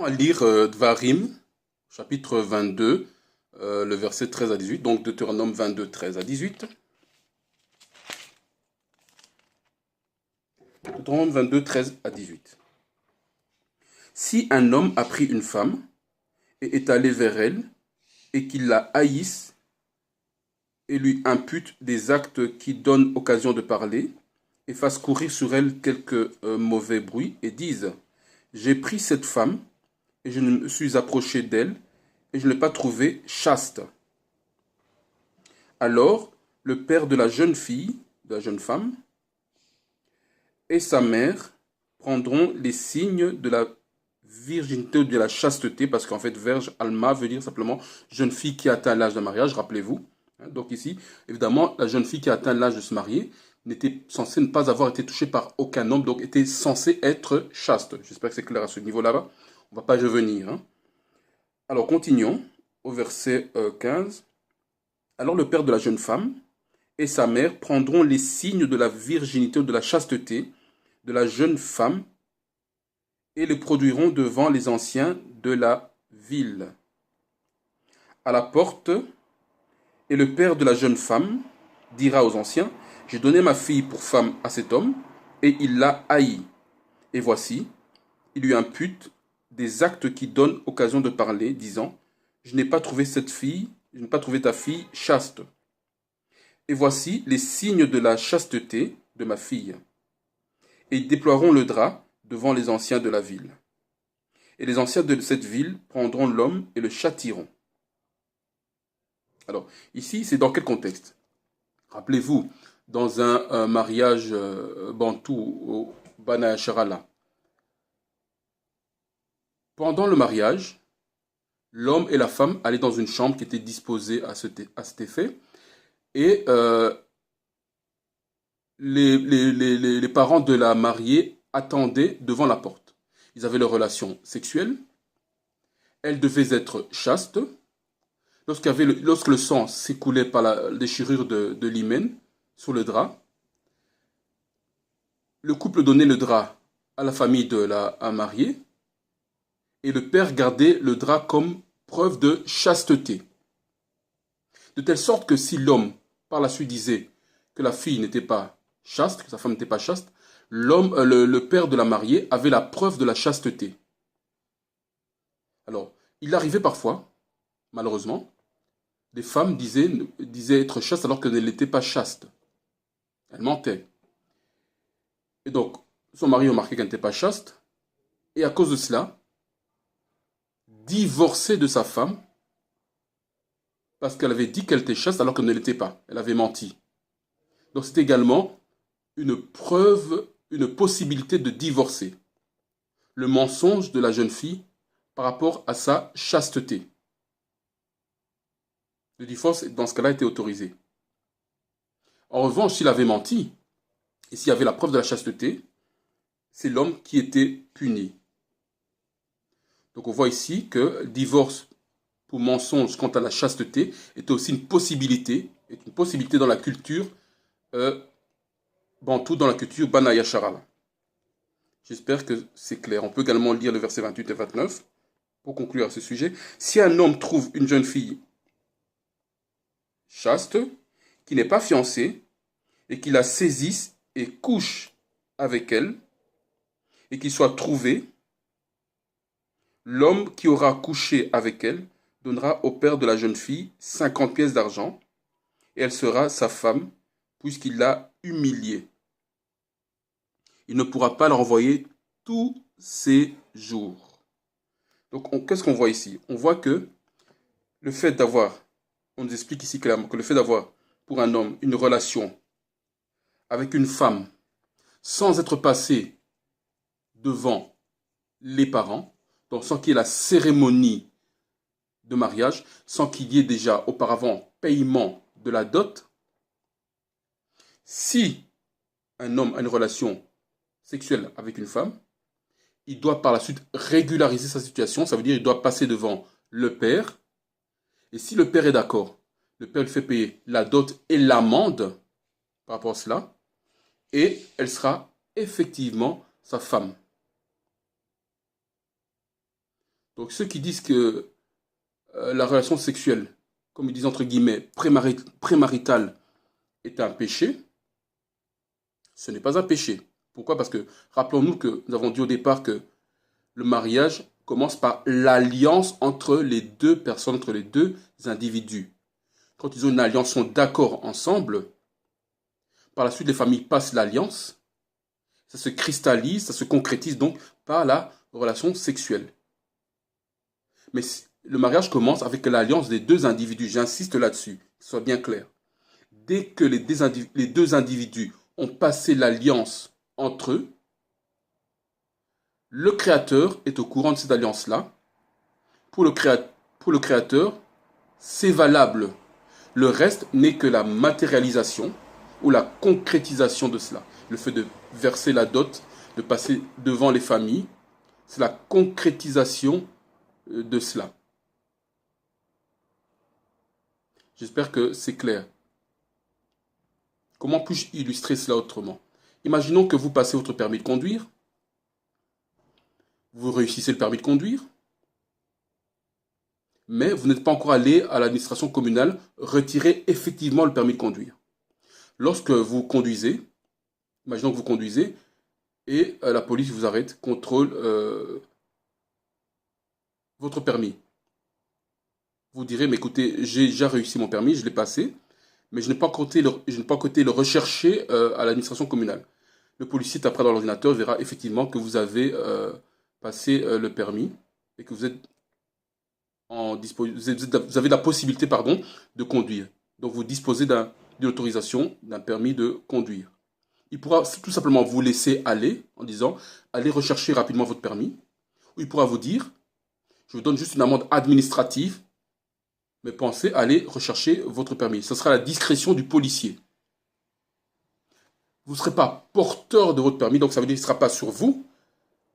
À lire Dvarim, chapitre 22, le verset 13 à 18, donc Deutéronome 22, 13 à 18. Deutéronome 22, 13 à 18. Si un homme a pris une femme et est allé vers elle et qu'il la haïsse et lui impute des actes qui donnent occasion de parler et fasse courir sur elle quelques mauvais bruits et dise: j'ai pris cette femme et je me suis approché d'elle et je ne l'ai pas trouvée chaste. Alors, le père de la jeune fille, de la jeune femme, et sa mère prendront les signes de la virginité ou de la chasteté, parce qu'en fait, verge, alma, veut dire simplement jeune fille qui atteint l'âge de mariage, rappelez-vous. Donc ici, évidemment, la jeune fille qui atteint l'âge de se marier n'était censée ne pas avoir été touchée par aucun homme, donc était censée être chaste. J'espère que c'est clair à ce niveau-là. On ne va pas y revenir. Alors, continuons au verset 15. Alors le père de la jeune femme et sa mère prendront les signes de la virginité ou de la chasteté de la jeune femme et les produiront devant les anciens de la ville, à la porte, et le père de la jeune femme dira aux anciens: j'ai donné ma fille pour femme à cet homme, et il l'a haï. Et voici, il lui impute des actes qui donnent occasion de parler, disant: je n'ai pas trouvé cette fille, je n'ai pas trouvé ta fille chaste. Et voici les signes de la chasteté de ma fille. Et ils déploieront le drap devant les anciens de la ville. Et les anciens de cette ville prendront l'homme et le châtieront. Alors, ici, c'est dans quel contexte? Rappelez-vous, dans un mariage bantou au Bana Sharala, pendant le mariage, l'homme et la femme allaient dans une chambre qui était disposée à cet effet, et les parents de la mariée attendaient devant la porte. Ils avaient leurs relations sexuelles, elles devaient être chastes. Lorsque le sang s'écoulait par la déchirure de l'hymen sur le drap, le couple donnait le drap à la famille de la mariée et le père gardait le drap comme preuve de chasteté. De telle sorte que si l'homme par la suite disait que la fille n'était pas chaste, que sa femme n'était pas chaste, le père de la mariée avait la preuve de la chasteté. Alors, il arrivait parfois, malheureusement, des femmes disaient être chastes alors qu'elles n'étaient pas chastes. Elles mentaient. Et donc, son mari remarquait qu'elle n'était pas chaste, et à cause de cela, divorçait de sa femme, parce qu'elle avait dit qu'elle était chaste alors qu'elle ne l'était pas. Elle avait menti. Donc c'est également une preuve, une possibilité de divorcer. Le mensonge de la jeune fille par rapport à sa chasteté. Le divorce, dans ce cas-là, était autorisé. En revanche, s'il avait menti, et s'il y avait la preuve de la chasteté, c'est l'homme qui était puni. Donc on voit ici que le divorce pour mensonge quant à la chasteté est aussi une possibilité dans la culture bantou, dans la culture Banaya Sharala. J'espère que c'est clair. On peut également lire le verset 28 et 29 pour conclure à ce sujet. Si un homme trouve une jeune fille chaste, qui n'est pas fiancée, et qu'il la saisisse et couche avec elle, et qu'il soit trouvé, l'homme qui aura couché avec elle donnera au père de la jeune fille 50 pièces d'argent, et elle sera sa femme, puisqu'il l'a humiliée. Il ne pourra pas la renvoyer tous ses jours. Donc, qu'est-ce qu'on voit ici? On voit que le fait d'avoir, on nous explique ici clairement que le fait d'avoir pour un homme une relation avec une femme sans être passé devant les parents, donc sans qu'il y ait la cérémonie de mariage, sans qu'il y ait déjà auparavant paiement de la dot, si un homme a une relation sexuelle avec une femme, il doit par la suite régulariser sa situation, ça veut dire qu'il doit passer devant le père, et si le père est d'accord, le père lui fait payer la dot et l'amende par rapport à cela, et elle sera effectivement sa femme. Donc ceux qui disent que la relation sexuelle, comme ils disent entre guillemets, prémaritale est un péché, ce n'est pas un péché. Pourquoi? Parce que rappelons-nous que nous avons dit au départ que le mariage commence par l'alliance entre les deux personnes, entre les deux individus. Quand ils ont une alliance, sont d'accord ensemble, par la suite les familles passent l'alliance, ça se cristallise, ça se concrétise donc par la relation sexuelle. Mais le mariage commence avec l'alliance des deux individus, j'insiste là-dessus, que ce soit bien clair. Dès que les deux individus ont passé l'alliance entre eux, le créateur est au courant de cette alliance-là. Pour le créateur, c'est valable. Le reste n'est que la matérialisation ou la concrétisation de cela. Le fait de verser la dot, de passer devant les familles, c'est la concrétisation de cela. J'espère que c'est clair. Comment puis-je illustrer cela autrement? Imaginons que vous passez votre permis de conduire, vous réussissez le permis de conduire, mais vous n'êtes pas encore allé à l'administration communale retirer effectivement le permis de conduire. Lorsque vous conduisez, imaginons que vous conduisez, et la police vous arrête, contrôle votre permis. Vous direz, mais écoutez, j'ai déjà réussi mon permis, je l'ai passé, mais je n'ai pas encore été le rechercher à l'administration communale. Le policier tapera dans l'ordinateur, verra effectivement que vous avez passé le permis et que vous avez la possibilité de conduire. Donc vous disposez d'une autorisation, d'un permis de conduire. Il pourra tout simplement vous laisser aller en disant allez rechercher rapidement votre permis. Ou il pourra vous dire je vous donne juste une amende administrative, mais pensez à aller rechercher votre permis. Ce sera la discrétion du policier. Vous ne serez pas porteur de votre permis, donc ça veut dire qu'il ne sera pas sur vous,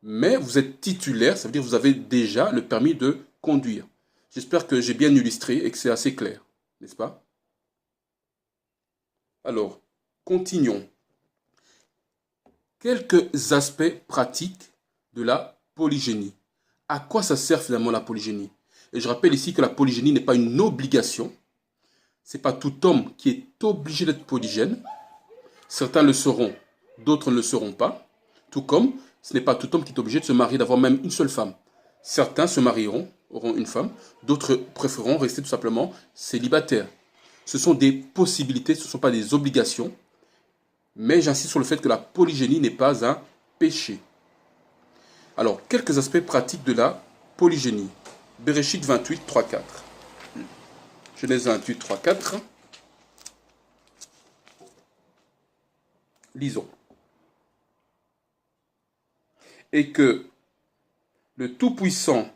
mais vous êtes titulaire, ça veut dire que vous avez déjà le permis de conduire. J'espère que j'ai bien illustré et que c'est assez clair, n'est-ce pas? Alors, continuons. Quelques aspects pratiques de la polygénie. À quoi ça sert finalement la polygénie? Et je rappelle ici que la polygénie n'est pas une obligation. Ce n'est pas tout homme qui est obligé d'être polygène. Certains le seront, d'autres ne le seront pas. Tout comme ce n'est pas tout homme qui est obligé de se marier, d'avoir même une seule femme. Certains se marieront, auront une femme, d'autres préféreront rester tout simplement célibataires. Ce sont des possibilités, ce ne sont pas des obligations. Mais j'insiste sur le fait que la polygénie n'est pas un péché. Alors, quelques aspects pratiques de la polygénie. Bereshit 28, 3, 4. Genèse 28, 3, 4. Lisons. Et que le Tout-Puissant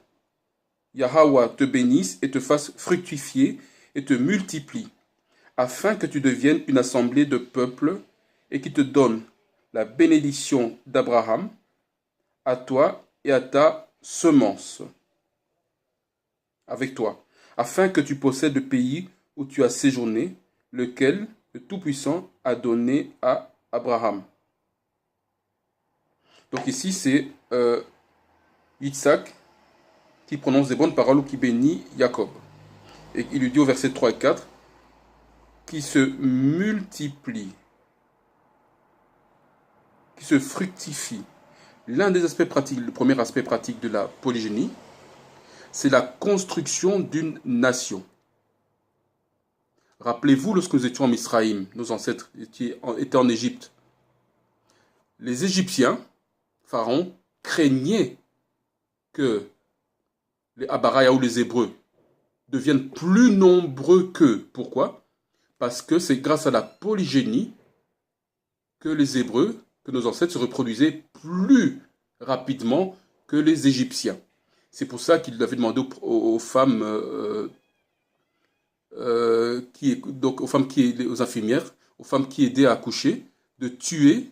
Yahweh te bénisse et te fasse fructifier et te multiplie, afin que tu deviennes une assemblée de peuples et qui te donne la bénédiction d'Abraham à toi et à ta semence avec toi, afin que tu possèdes le pays où tu as séjourné, lequel le Tout-Puissant a donné à Abraham. Donc ici, c'est Yitzhak qui prononce des bonnes paroles ou qui bénit Jacob. Et il lui dit au verset 3 et 4, qui se multiplie, qui se fructifie. L'un des aspects pratiques, le premier aspect pratique de la polygénie, c'est la construction d'une nation. Rappelez-vous, lorsque nous étions en Misraïm, nos ancêtres étaient en Égypte, les Égyptiens, Pharaon, craignaient que les Abaraya ou les Hébreux deviennent plus nombreux qu'eux. Pourquoi? Parce que c'est grâce à la polygénie que les Hébreux, que nos ancêtres se reproduisaient plus rapidement que les Égyptiens. C'est pour ça qu'il avait demandé aux femmes, aux infirmières, aux femmes qui aidaient à accoucher, de tuer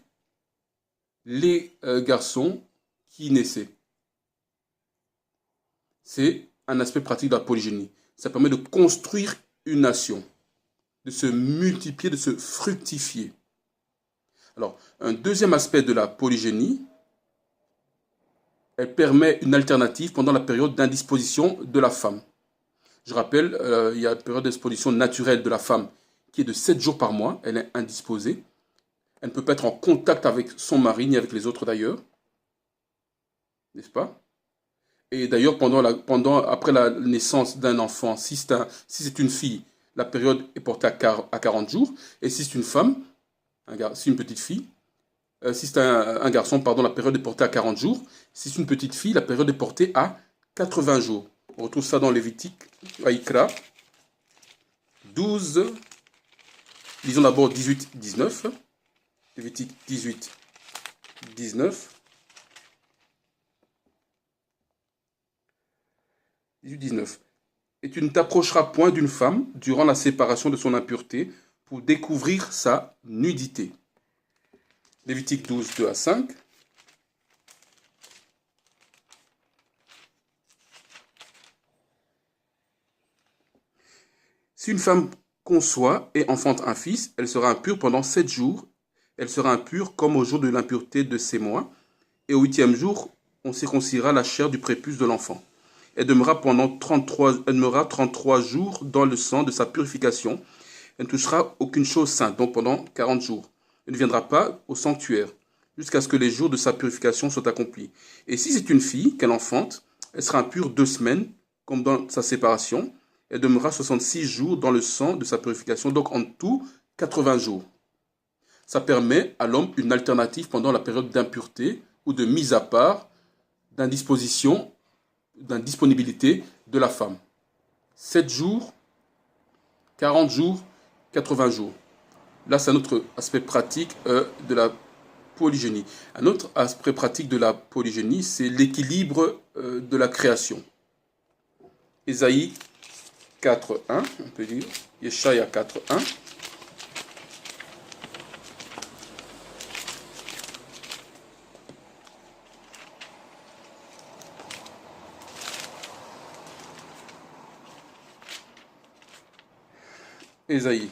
les garçons qui naissaient. C'est un aspect pratique de la polygénie. Ça permet de construire une nation, de se multiplier, de se fructifier. Alors, un deuxième aspect de la polygénie, elle permet une alternative pendant la période d'indisposition de la femme. Je rappelle, il y a la période d'indisposition naturelle de la femme qui est de 7 jours par mois. Elle est indisposée. Elle ne peut pas être en contact avec son mari ni avec les autres d'ailleurs. N'est-ce pas? Et d'ailleurs, après la naissance d'un enfant, si c'est une fille, la période est portée à 40 jours. Et si c'est une femme, si une petite fille, si c'est un garçon, pardon, la période est portée à 40 jours. Si c'est une petite fille, la période est portée à 80 jours. On retrouve ça dans Lévitique, Vaïkra 12, lisons d'abord 18-19. Lévitique 18-19. 18-19. Et tu ne t'approcheras point d'une femme durant la séparation de son impureté pour découvrir sa nudité. Lévitique 12, 2 à 5. Si une femme conçoit et enfante un fils, elle sera impure pendant 7 jours. Elle sera impure comme au jour de l'impureté de ses mois. Et au 8e jour, on circoncira la chair du prépuce de l'enfant. Elle demeurera 33 jours dans le sang de sa purification. Elle ne touchera aucune chose sainte, donc pendant 40 jours. Elle ne viendra pas au sanctuaire, jusqu'à ce que les jours de sa purification soient accomplis. Et si c'est une fille qu'elle enfante, elle sera impure 2 semaines, comme dans sa séparation. Elle demeurera 66 jours dans le sang de sa purification, donc en tout 80 jours. Ça permet à l'homme une alternative pendant la période d'impureté ou de mise à part, d'indisponibilité de la femme. 7 jours, 40 jours, 80 jours. Là, c'est un autre aspect pratique de la polygynie. Un autre aspect pratique de la polygynie, c'est l'équilibre de la création. Ésaïe 4.1, on peut dire. Yeshaya 4.1. Ésaïe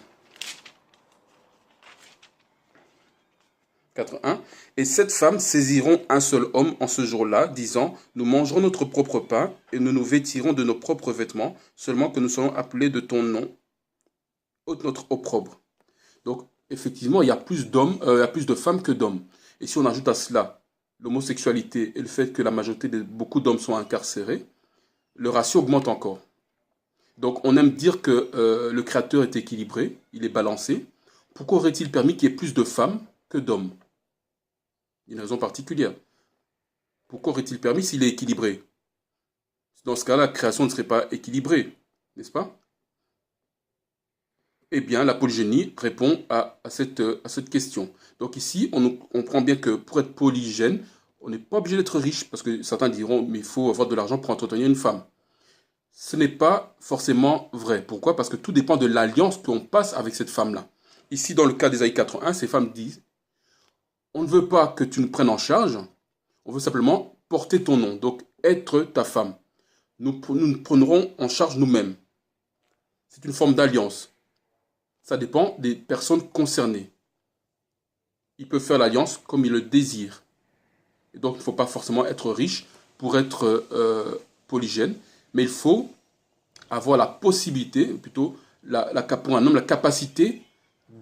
4.1. Et 7 femmes saisiront un seul homme en ce jour-là, disant, nous mangerons notre propre pain et nous nous vêtirons de nos propres vêtements, seulement que nous serons appelés de ton nom, notre opprobre. Donc, effectivement, il y a plus de femmes que d'hommes. Et si on ajoute à cela l'homosexualité et le fait que la majorité de beaucoup d'hommes sont incarcérés, le ratio augmente encore. Donc, on aime dire que le Créateur est équilibré, il est balancé. Pourquoi aurait-il permis qu'il y ait plus de femmes que d'hommes? Il y a une raison particulière. Pourquoi aurait-il permis s'il est équilibré? Dans ce cas-là, la création ne serait pas équilibrée, n'est-ce pas? Eh bien, la polygynie répond à cette question. Donc ici, on comprend bien que pour être polygène, on n'est pas obligé d'être riche, parce que certains diront, mais il faut avoir de l'argent pour entretenir une femme. Ce n'est pas forcément vrai. Pourquoi? Parce que tout dépend de l'alliance qu'on passe avec cette femme-là. Ici, dans le cas d'Ésaïe 4.1, ces femmes disent, on ne veut pas que tu nous prennes en charge, on veut simplement porter ton nom, donc être ta femme. Nous nous prendrons en charge nous-mêmes. C'est une forme d'alliance. Ça dépend des personnes concernées. Ils peuvent faire l'alliance comme ils le désirent. Et donc, il ne faut pas forcément être riche pour être polygène, mais il faut avoir la possibilité, plutôt pour un homme, la capacité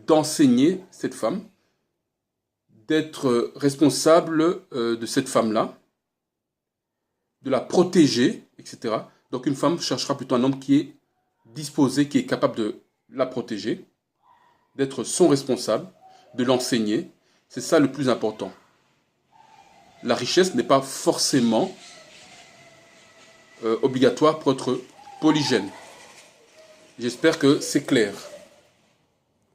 d'enseigner cette femme, d'être responsable de cette femme-là, de la protéger, etc. Donc une femme cherchera plutôt un homme qui est disposé, qui est capable de la protéger, d'être son responsable, de l'enseigner. C'est ça le plus important. La richesse n'est pas forcément obligatoire pour être polygène. J'espère que c'est clair.